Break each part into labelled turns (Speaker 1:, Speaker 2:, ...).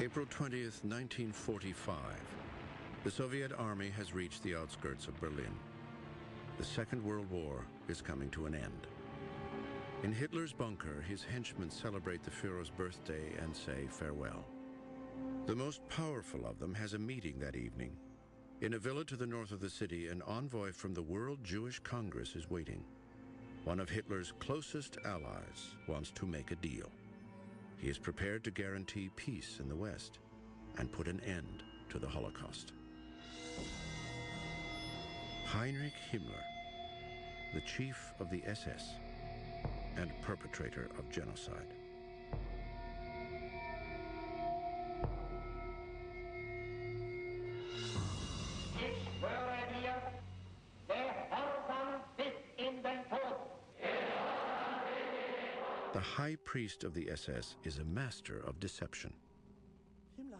Speaker 1: April 20th, 1945. The Soviet army has reached the outskirts of Berlin. The Second World War is coming to an end. In Hitler's bunker, his henchmen celebrate the Führer's birthday and say farewell. The most powerful of them has a meeting that evening. In a villa to the north of the city, an envoy from the World Jewish Congress is waiting. One of Hitler's closest allies wants to make a deal. He is prepared to guarantee peace in the West and put an end to the Holocaust. Heinrich Himmler, the chief of the SS and perpetrator of genocide.
Speaker 2: Ich schwöre dir, Gehorsam bis in den Tod.
Speaker 1: The high priest of the SS is a master of deception.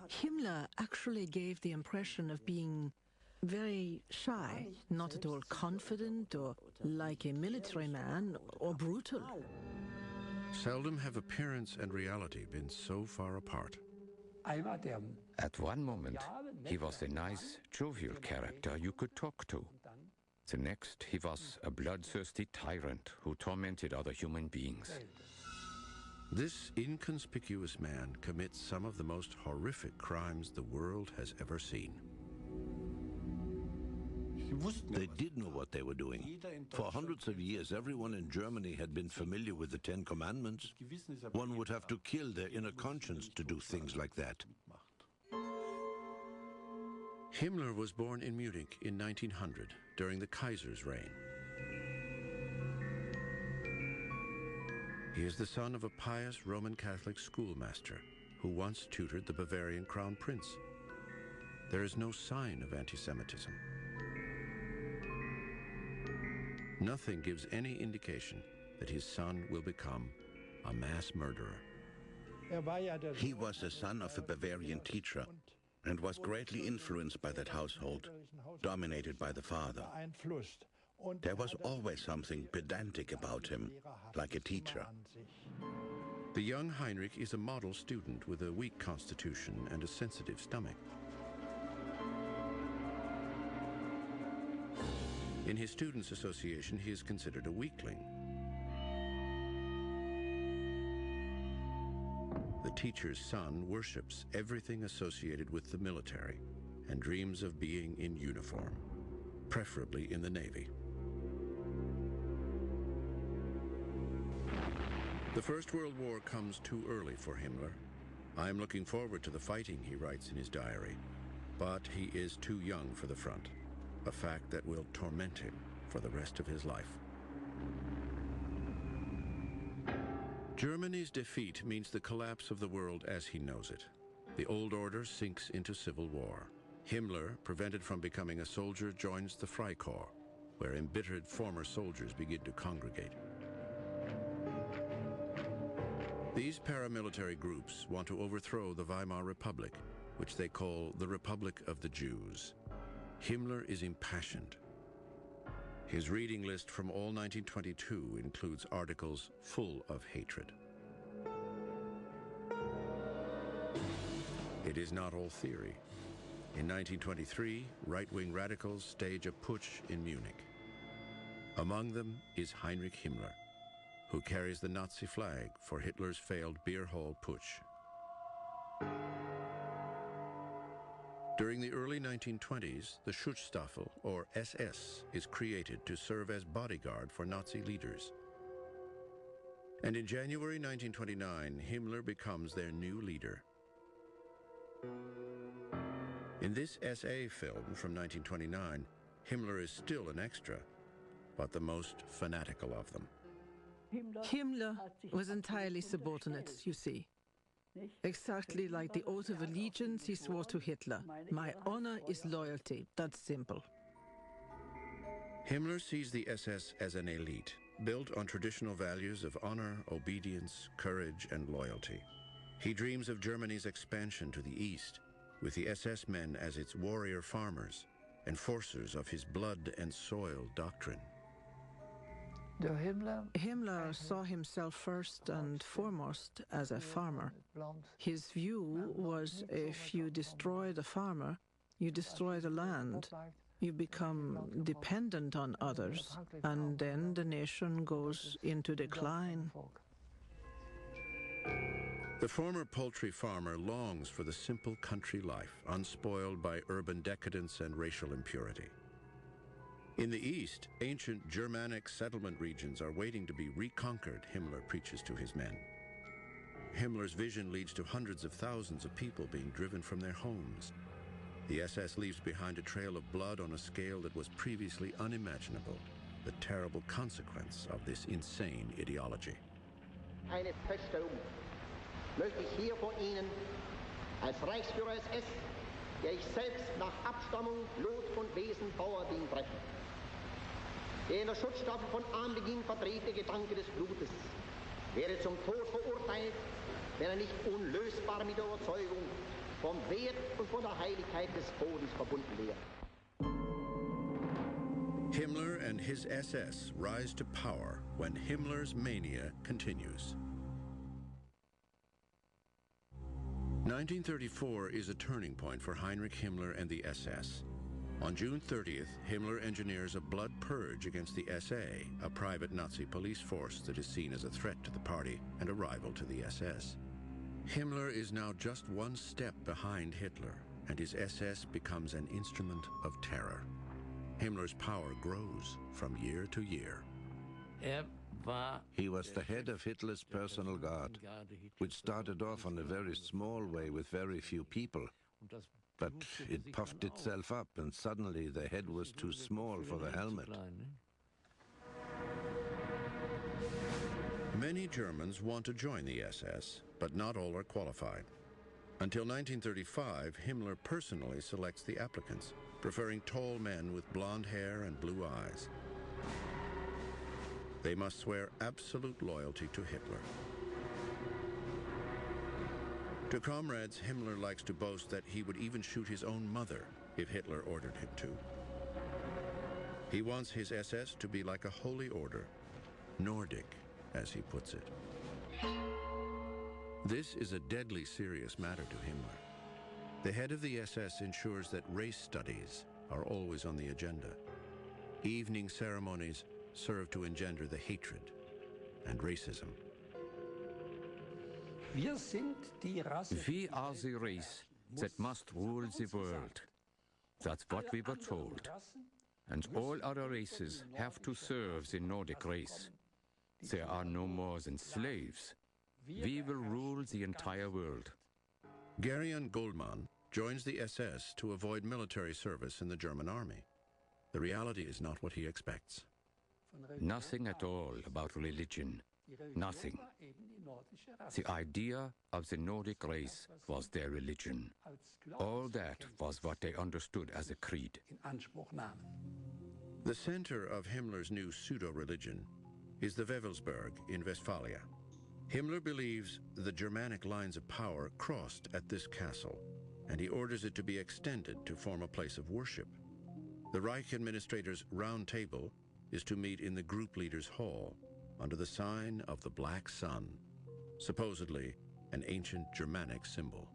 Speaker 3: Himmler actually gave the impression of being very shy, not at all confident or like a military man or brutal.
Speaker 1: Seldom have appearance and reality been so far apart.
Speaker 4: At one moment, he was a nice, jovial character you could talk to. The next, he was a bloodthirsty tyrant who tormented other human beings.
Speaker 1: This inconspicuous man commits some of the most horrific crimes the world has ever seen.
Speaker 5: They did know what they were doing. For hundreds of years, everyone in Germany had been familiar with the Ten Commandments. One would have to kill their inner conscience to do things like that.
Speaker 1: Himmler was born in Munich in 1900 during the Kaiser's reign. He is the son of a pious Roman Catholic schoolmaster who once tutored the Bavarian crown prince. There is no sign of anti-Semitism. Nothing gives any indication that his son will become a mass murderer.
Speaker 5: He was the son of a Bavarian teacher and was greatly influenced by that household, dominated by the father. There was always something pedantic about him, like a teacher.
Speaker 1: The young Heinrich is a model student with a weak constitution and a sensitive stomach. In his students' association, he is considered a weakling. The teacher's son worships everything associated with the military and dreams of being in uniform, preferably in the Navy. The First World War comes too early for Himmler. "I am looking forward to the fighting," he writes in his diary, but he is too young for the front, a fact that will torment him for the rest of his life. Germany's defeat means the collapse of the world as he knows it. The old order sinks into civil war. Himmler, prevented from becoming a soldier, joins the Freikorps, where embittered former soldiers begin to congregate. These paramilitary groups want to overthrow the Weimar Republic, which they call the Republic of the Jews. Himmler is impassioned. His reading list from all 1922 includes articles full of hatred. It is not all theory. In 1923, right-wing radicals stage a putsch in Munich. Among them is Heinrich Himmler, who carries the Nazi flag for Hitler's failed beer hall putsch. During the early 1920s, the Schutzstaffel, or SS, is created to serve as bodyguard for Nazi leaders. And in January 1929, Himmler becomes their new leader. In this SA film from 1929, Himmler is still an extra, but the most fanatical of them.
Speaker 3: Himmler was entirely subordinate, you see. Exactly like the oath of allegiance he swore to Hitler. My honor is loyalty, that's simple.
Speaker 1: Himmler sees the SS as an elite, built on traditional values of honor, obedience, courage, and loyalty. He dreams of Germany's expansion to the east, with the SS men as its warrior farmers, enforcers of his blood and soil doctrine.
Speaker 3: Himmler saw himself first and foremost as a farmer. His view was if you destroy the farmer, you destroy the land. You become dependent on others, and then the nation goes into decline.
Speaker 1: The former poultry farmer longs for the simple country life, unspoiled by urban decadence and racial impurity. In the east, ancient Germanic settlement regions are waiting to be reconquered, Himmler preaches to his men. Himmler's vision leads to hundreds of thousands of people being driven from their homes. The SS leaves behind a trail of blood on a scale that was previously unimaginable, the terrible consequence of this insane ideology.
Speaker 2: Eine Feststellung möchte ich hier vor Ihnen als Reichsführer SS, der ich selbst nach Abstammung, Blut und Wesen Bauer bin, brechen. Der in der Schutzstaffel von Anbeginn verdrehte Gedanke des Blutes wäre zum Tod verurteilt, wenn er nicht unlösbar mit der Überzeugung vom Wert und von der Heiligkeit des Bodens verbunden wäre.
Speaker 1: Himmler and his SS rise to power when Himmler's mania continues. 1934 is a turning point for Heinrich Himmler and the SS. On June 30th, Himmler engineers a blood purge against the SA, a private Nazi police force that is seen as a threat to the party and a rival to the SS. Himmler is now just one step behind Hitler, and his SS becomes an instrument of terror. Himmler's power grows from year to year.
Speaker 6: He was the head of Hitler's personal guard, which started off on a very small way with very few people. But it puffed itself up, and suddenly the head was too small for the helmet.
Speaker 1: Many Germans want to join the SS, but not all are qualified. Until 1935, Himmler personally selects the applicants, preferring tall men with blonde hair and blue eyes. They must swear absolute loyalty to Hitler. To comrades, Himmler likes to boast that he would even shoot his own mother if Hitler ordered him to. He wants his SS to be like a holy order, Nordic, as he puts it. This is a deadly serious matter to Himmler. The head of the SS ensures that race studies are always on the agenda. Evening ceremonies serve to engender the hatred and racism.
Speaker 4: We are the race that must rule the world. That's what we were told. And all other races have to serve the Nordic race. There are no more than slaves. We will rule the entire world.
Speaker 1: Gerion Goldmann joins the SS to avoid military service in the German army. The reality is not what he expects.
Speaker 4: Nothing at all about religion. Nothing. The idea of the Nordic race was their religion. All that was what they understood as a creed.
Speaker 1: The center of Himmler's new pseudo-religion is the Wewelsburg in Westphalia. Himmler believes the Germanic lines of power crossed at this castle, and he orders it to be extended to form a place of worship. The Reich administrator's round table is to meet in the group leaders' hall under the sign of the Black Sun, supposedly an ancient Germanic symbol.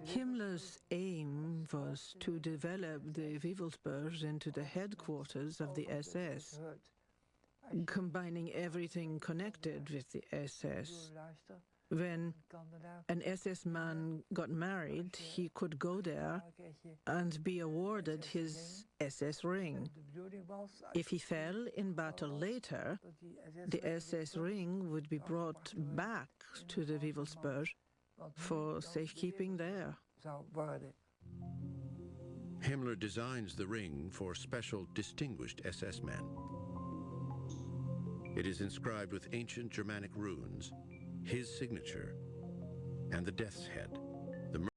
Speaker 3: Himmler's aim was to develop the Wewelsburg into the headquarters of the SS, combining everything connected with the SS. When an SS man got married, he could go there and be awarded his SS ring. If he fell in battle later, the SS ring would be brought back to the Wewelsburg for safekeeping there.
Speaker 1: Himmler designs the ring for special distinguished SS men. It is inscribed with ancient Germanic runes, his signature, and the death's head.